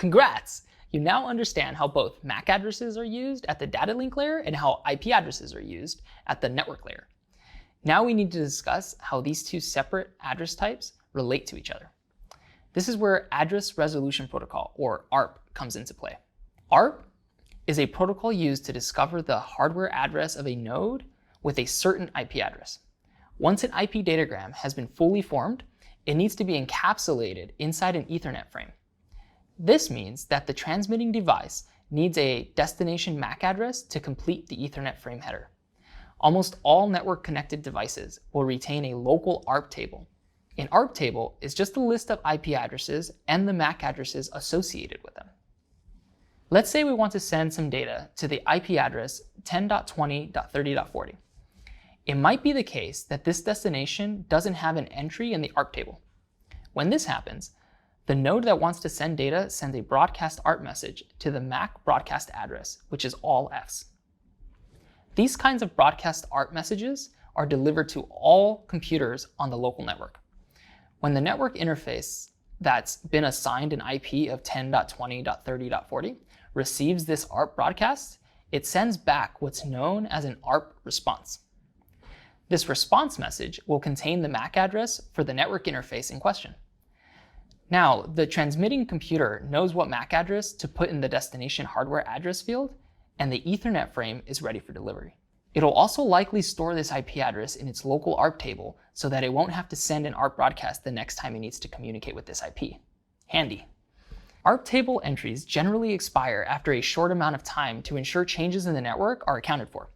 Congrats! You now understand how both MAC addresses are used at the data link layer and how IP addresses are used at the network layer. Now we need to discuss how these two separate address types relate to each other. This is where Address Resolution Protocol, or ARP, comes into play. ARP is a protocol used to discover the hardware address of a node with a certain IP address. Once an IP datagram has been fully formed, it needs to be encapsulated inside an Ethernet frame. This means that the transmitting device needs a destination MAC address to complete the Ethernet frame header. Almost all network-connected devices will retain a local ARP table. An ARP table is just a list of IP addresses and the MAC addresses associated with them. Let's say we want to send some data to the IP address 10.20.30.40. It might be the case that this destination doesn't have an entry in the ARP table. When this happens, the node that wants to send data sends a broadcast ARP message to the MAC broadcast address, which is all Fs. These kinds of broadcast ARP messages are delivered to all computers on the local network. When the network interface that's been assigned an IP of 10.20.30.40 receives this ARP broadcast, it sends back what's known as an ARP response. This response message will contain the MAC address for the network interface in question. Now, the transmitting computer knows what MAC address to put in the destination hardware address field, and the Ethernet frame is ready for delivery. It'll also likely store this IP address in its local ARP table so that it won't have to send an ARP broadcast the next time it needs to communicate with this IP. Handy. ARP table entries generally expire after a short amount of time to ensure changes in the network are accounted for.